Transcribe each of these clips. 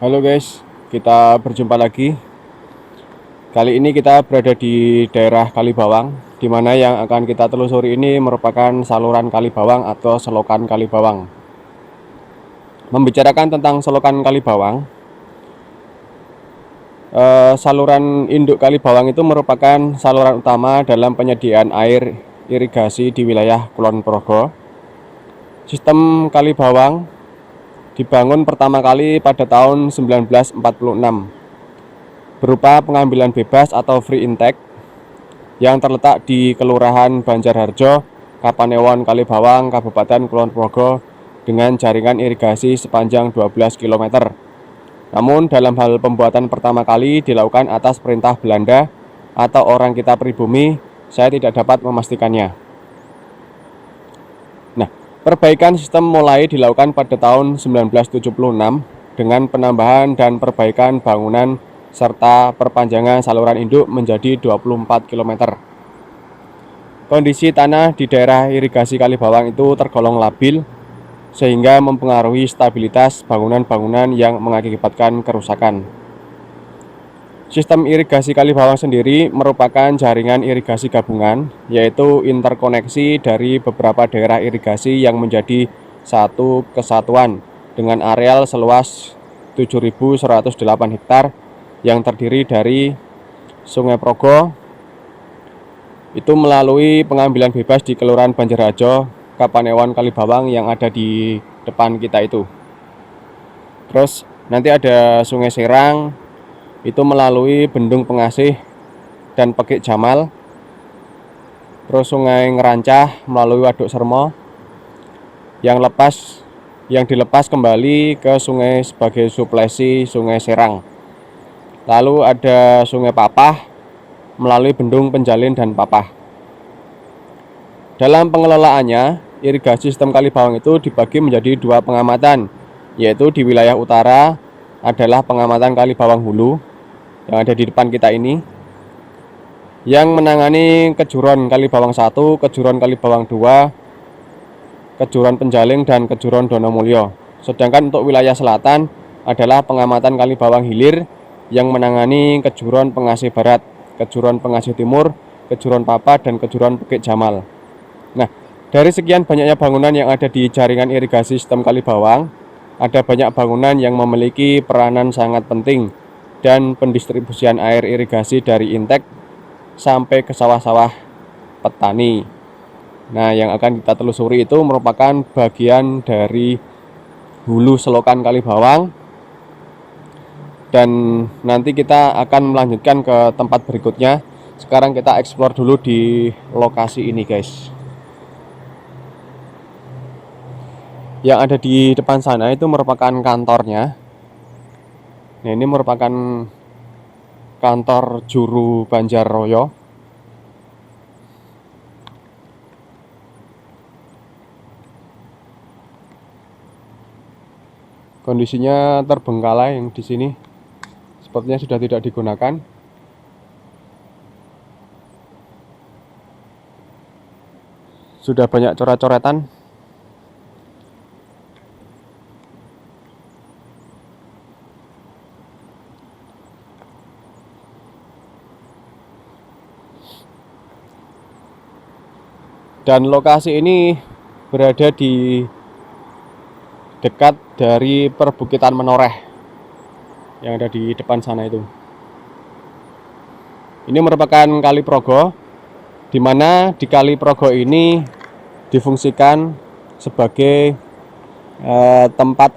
Halo guys, kita berjumpa lagi. Kali ini kita berada di daerah Kalibawang, di mana yang akan kita telusuri ini merupakan saluran Kalibawang atau selokan Kalibawang. Membicarakan tentang selokan Kalibawang, saluran induk Kalibawang itu merupakan saluran utama dalam penyediaan air irigasi di wilayah Kulon Progo. Sistem Kalibawang dibangun pertama kali pada tahun 1946 berupa pengambilan bebas atau free intake yang terletak di Kelurahan Banjarharjo, Kapanewon, Kalibawang, Kabupaten Kulon Progo dengan jaringan irigasi sepanjang 12 km. Namun dalam hal pembuatan pertama kali dilakukan atas perintah Belanda atau orang kita pribumi, saya tidak dapat memastikannya. Nah, perbaikan sistem mulai dilakukan pada tahun 1976 dengan penambahan dan perbaikan bangunan serta perpanjangan saluran induk menjadi 24 km. Kondisi tanah di daerah irigasi Kalibawang itu tergolong labil sehingga mempengaruhi stabilitas bangunan-bangunan yang mengakibatkan kerusakan. Sistem irigasi Kalibawang sendiri merupakan jaringan irigasi gabungan, yaitu interkoneksi dari beberapa daerah irigasi yang menjadi satu kesatuan dengan areal seluas 7.108 hektar yang terdiri dari Sungai Progo, itu melalui pengambilan bebas di Kelurahan Banjarharjo, Kapanewon, Kalibawang yang ada di depan kita itu. Terus nanti ada Sungai Serang, itu melalui Bendung Pengasih dan Pekik Jamal. Terus Sungai Ngerancah melalui Waduk Sermo yang dilepas kembali ke sungai sebagai suplesi Sungai Serang. Lalu ada Sungai Papah melalui Bendung Penjalin dan Papah. Dalam pengelolaannya, irigasi sistem Kalibawang itu dibagi menjadi dua pengamatan, yaitu di wilayah utara adalah pengamatan Kalibawang Hulu yang ada di depan kita ini, yang menangani Kejuron Kalibawang 1, Kejuron Kalibawang 2, Kejuron Penjaling, dan Kejuron Donomulyo. Sedangkan untuk wilayah selatan adalah pengamatan Kalibawang Hilir yang menangani Kejuron Pengasih Barat, Kejuron Pengasih Timur, Kejuron Papa, dan Kejuron Pekik Jamal. Nah, dari sekian banyaknya bangunan yang ada di jaringan irigasi sistem Kalibawang, ada banyak bangunan yang memiliki peranan sangat penting dan pendistribusian air irigasi dari intek sampai ke sawah-sawah petani. Nah, yang akan kita telusuri itu merupakan bagian dari hulu selokan Kalibawang, dan nanti kita akan melanjutkan ke tempat berikutnya. Sekarang kita explore dulu di lokasi ini, guys. Yang ada di depan sana itu merupakan kantornya. Nah, ini merupakan kantor Juru Banjarroyo. Kondisinya terbengkalai yang di sini. Sepertinya sudah tidak digunakan. Sudah banyak coret-coretan. Dan lokasi ini berada di dekat dari perbukitan Menoreh yang ada di depan sana itu. Ini merupakan Kali Progo, di mana di Kali Progo ini difungsikan sebagai tempat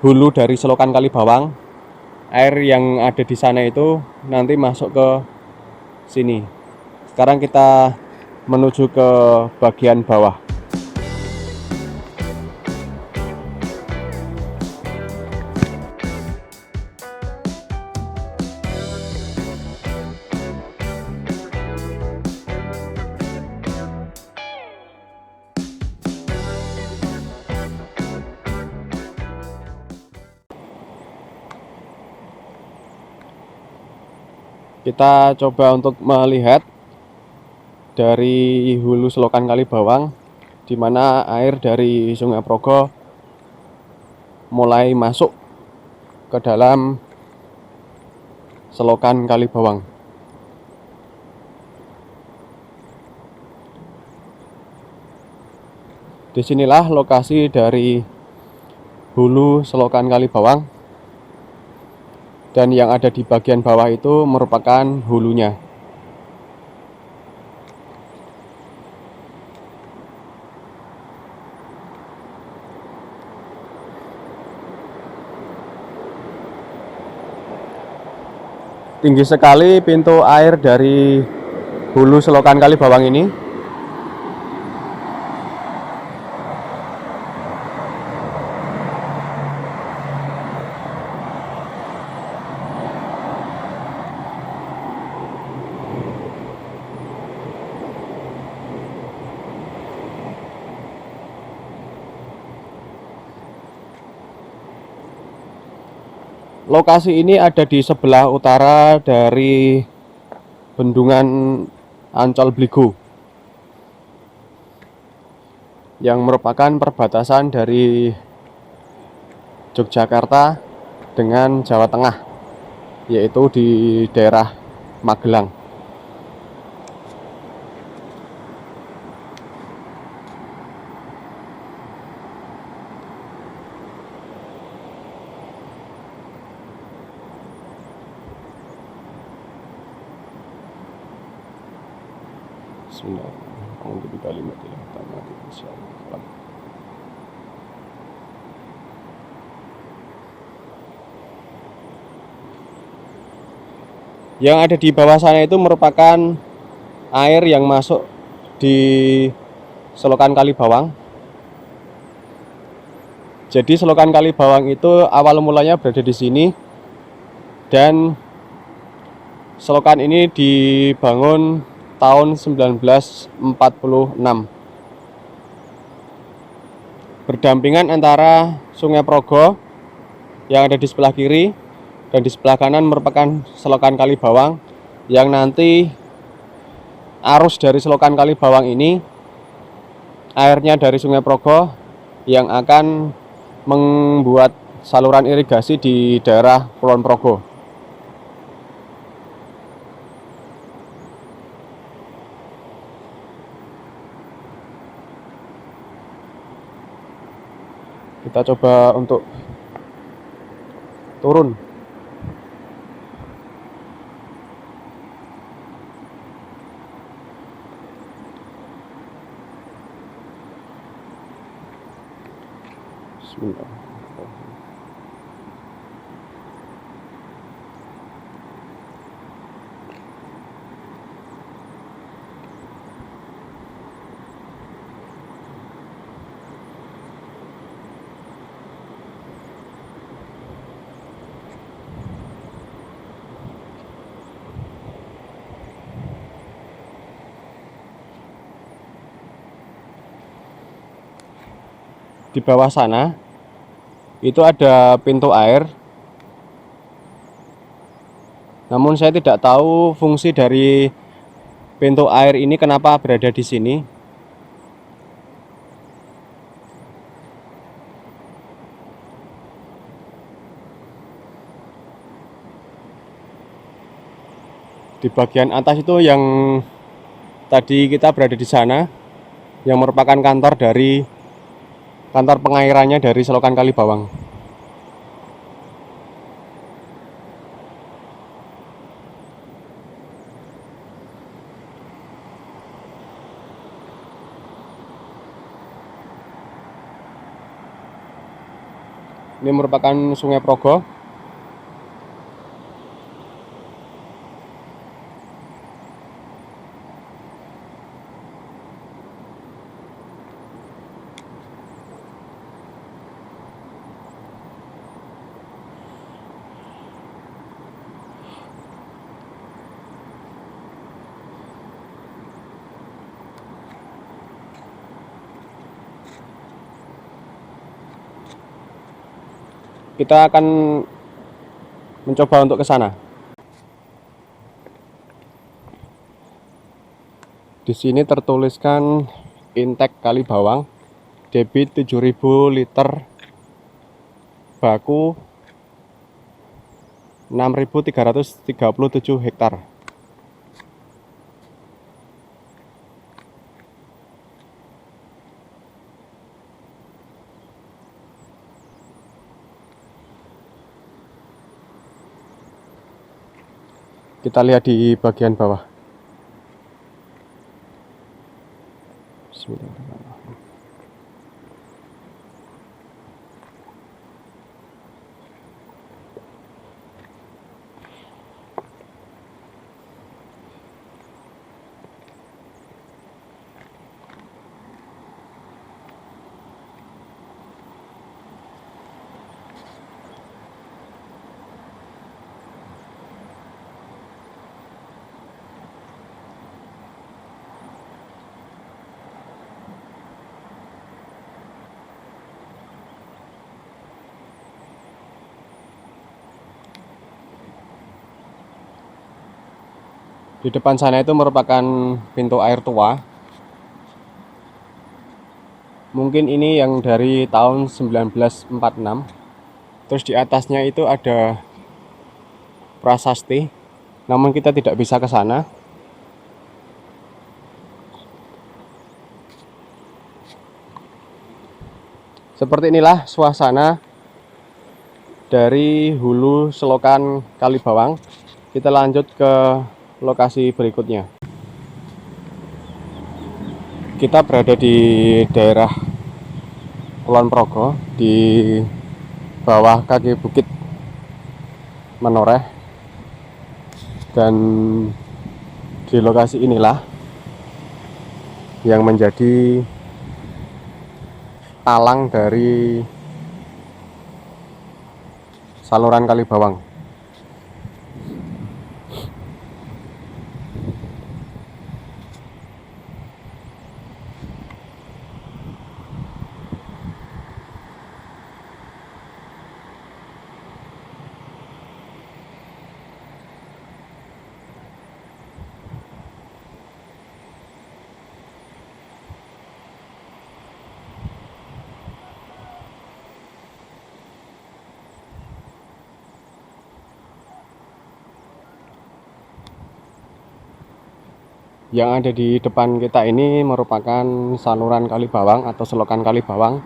hulu dari selokan Kalibawang. Air yang ada di sana itu nanti masuk ke sini. Sekarang kita menuju ke bagian bawah. Kita coba untuk melihat dari hulu selokan Kalibawang, di mana air dari Sungai Progo mulai masuk ke dalam selokan Kali Bawang. Disinilah lokasi dari hulu selokan Kali Bawang, dan yang ada di bagian bawah itu merupakan hulunya. Tinggi sekali pintu air dari hulu selokan Kali Bawang ini. Lokasi ini ada di sebelah utara dari bendungan Ancol Bligo, yang merupakan perbatasan dari Yogyakarta dengan Jawa Tengah, yaitu di daerah Magelang. Yang ada di bawah sana itu merupakan air yang masuk di selokan Kali Bawang. Jadi selokan Kali Bawang itu awal mulanya berada di sini, dan selokan ini dibangun tahun 1946. Berdampingan antara Sungai Progo yang ada di sebelah kiri, dan di sebelah kanan merupakan selokan Kali Bawang, yang nanti arus dari selokan Kali Bawang ini airnya dari Sungai Progo yang akan membuat saluran irigasi di daerah Kulon Progo. Kita coba untuk turun. Bismillah. Di bawah sana itu ada pintu air. Namun saya tidak tahu fungsi dari pintu air ini kenapa berada di sini. Di bagian atas itu yang tadi kita berada di sana, yang merupakan kantor pengairannya dari selokan Kali Bawang. Ini merupakan Sungai Progo. Kita akan mencoba untuk ke sana. Di sini tertuliskan intake Kali Bawang, debit 7.000 liter baku 6.337 hektar. Kita lihat di bagian bawah. Bismillahirrahmanirrahim. Di depan sana itu merupakan pintu air tua. Mungkin ini yang dari tahun 1946. Terus di atasnya itu ada prasasti. Namun kita tidak bisa ke sana. Seperti inilah suasana dari hulu selokan Kalibawang. Kita lanjut ke lokasi berikutnya. Kita berada di daerah Kulon Progo, di bawah kaki bukit Menoreh, dan di lokasi inilah yang menjadi talang dari saluran Kalibawang. Yang ada di depan kita ini merupakan saluran Kalibawang atau selokan Kalibawang.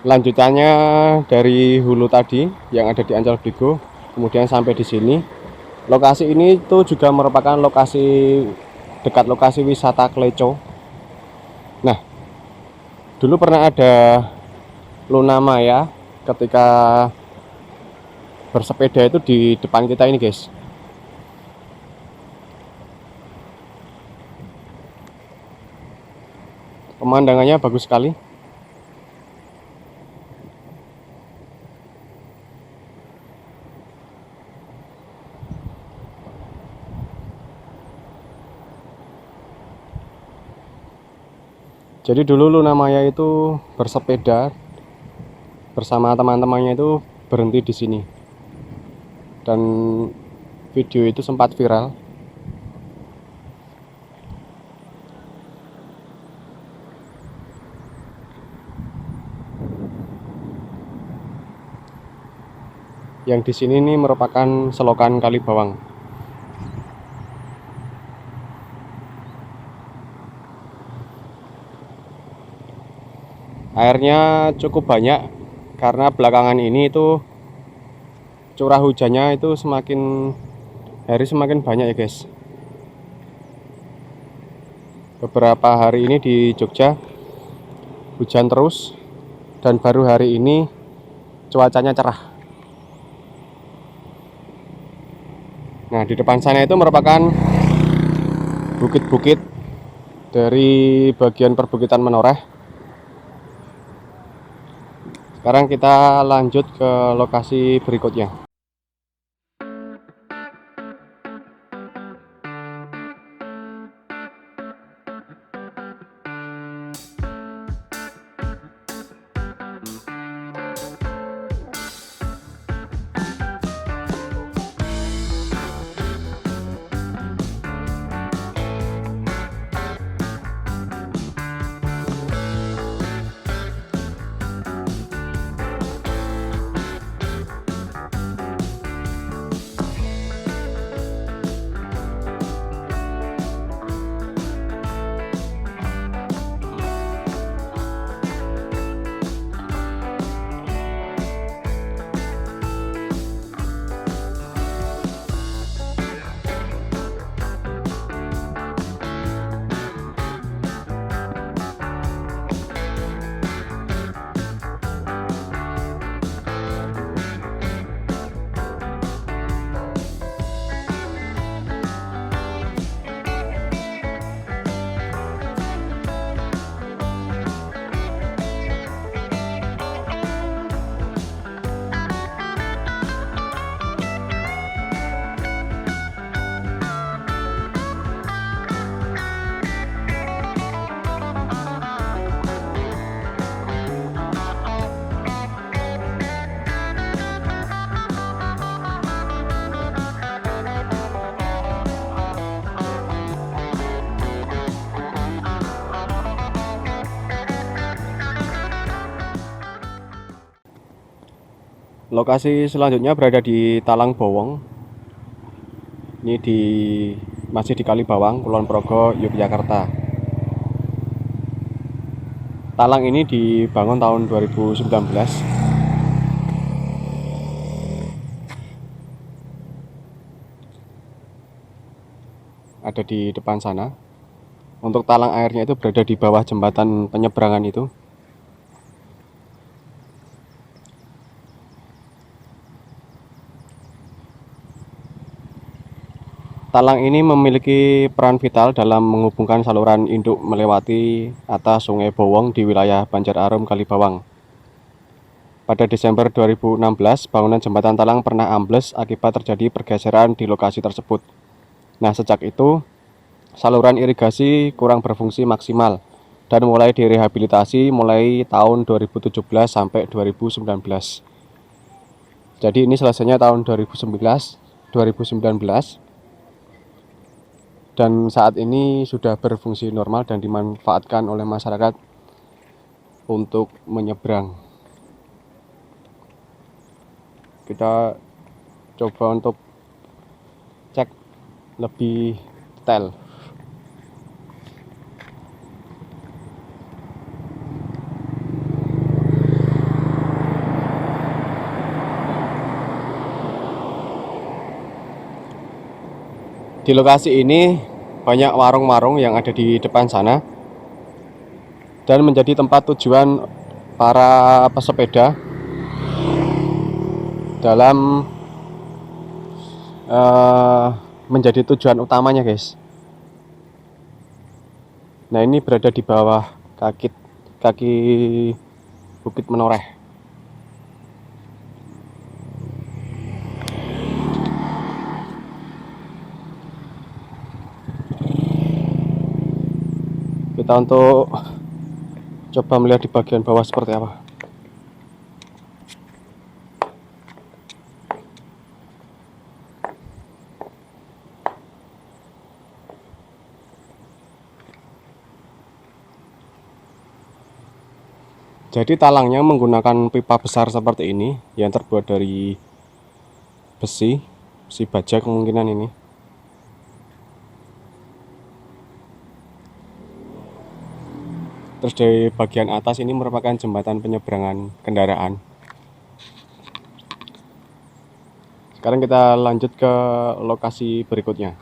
Lanjutannya dari hulu tadi yang ada di Ancol Bligo, kemudian sampai di sini. Lokasi ini itu juga merupakan lokasi dekat lokasi wisata Kleco. Nah, dulu pernah ada Luna Maya ketika bersepeda itu di depan kita ini, guys. Pemandangannya bagus sekali. Jadi dulu Luna Maya itu bersepeda bersama teman-temannya itu berhenti di sini. Dan video itu sempat viral. Yang di sini ini merupakan selokan Kalibawang. Airnya cukup banyak karena belakangan ini itu curah hujannya itu semakin hari semakin banyak ya, guys. Beberapa hari ini di Jogja hujan terus, dan baru hari ini cuacanya cerah. Nah, di depan sana itu merupakan bukit-bukit dari bagian perbukitan Menoreh. Sekarang kita lanjut ke lokasi berikutnya. Lokasi selanjutnya berada di Talang Bowong. Ini masih di Kalibawang, Kulon Progo, Yogyakarta. Talang ini dibangun tahun 2019. Ada di depan sana. Untuk talang airnya itu berada di bawah jembatan penyeberangan itu. Talang ini memiliki peran vital dalam menghubungkan saluran induk melewati atas Sungai Bowong di wilayah Banjararum, Kalibawang. Pada Desember 2016, bangunan jembatan Talang pernah ambles akibat terjadi pergeseran di lokasi tersebut. Nah, sejak itu, saluran irigasi kurang berfungsi maksimal dan mulai direhabilitasi mulai tahun 2017 sampai 2019. Jadi ini selesainya tahun 2019. Dan saat ini sudah berfungsi normal dan dimanfaatkan oleh masyarakat untuk menyeberang. Kita coba untuk cek lebih detail. Di lokasi ini banyak warung-warung yang ada di depan sana dan menjadi tempat tujuan para pesepeda dalam menjadi tujuan utamanya, guys. Nah, ini berada di bawah kaki Bukit Menoreh. Kita untuk coba melihat di bagian bawah seperti apa. Jadi talangnya menggunakan pipa besar seperti ini yang terbuat dari besi baja kemungkinan ini. Terus dari bagian atas ini merupakan jembatan penyeberangan kendaraan. Sekarang kita lanjut ke lokasi berikutnya.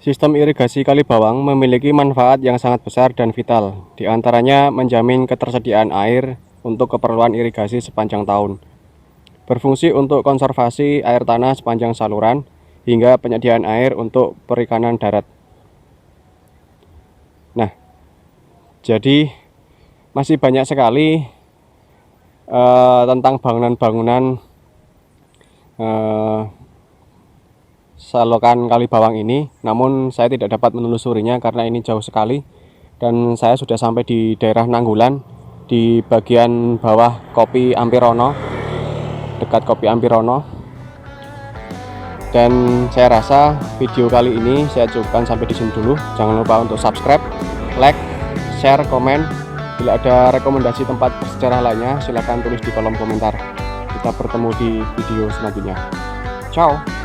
Sistem irigasi Kalibawang memiliki manfaat yang sangat besar dan vital, di antaranya menjamin ketersediaan air untuk keperluan irigasi sepanjang tahun, berfungsi untuk konservasi air tanah sepanjang saluran, hingga penyediaan air untuk perikanan darat. Nah, jadi masih banyak sekali tentang bangunan-bangunan selokan Kalibawang ini, namun saya tidak dapat menelusurinya karena ini jauh sekali, dan saya sudah sampai di daerah Nanggulan, di bagian bawah Kopi Ampirono, dekat Kopi Ampirono. Dan saya rasa video kali ini saya cukupkan sampai di sini dulu. Jangan lupa untuk subscribe, like, share, komen. Bila ada rekomendasi tempat bersejarah lainnya, silahkan tulis di kolom komentar. Kita bertemu di video selanjutnya. Ciao.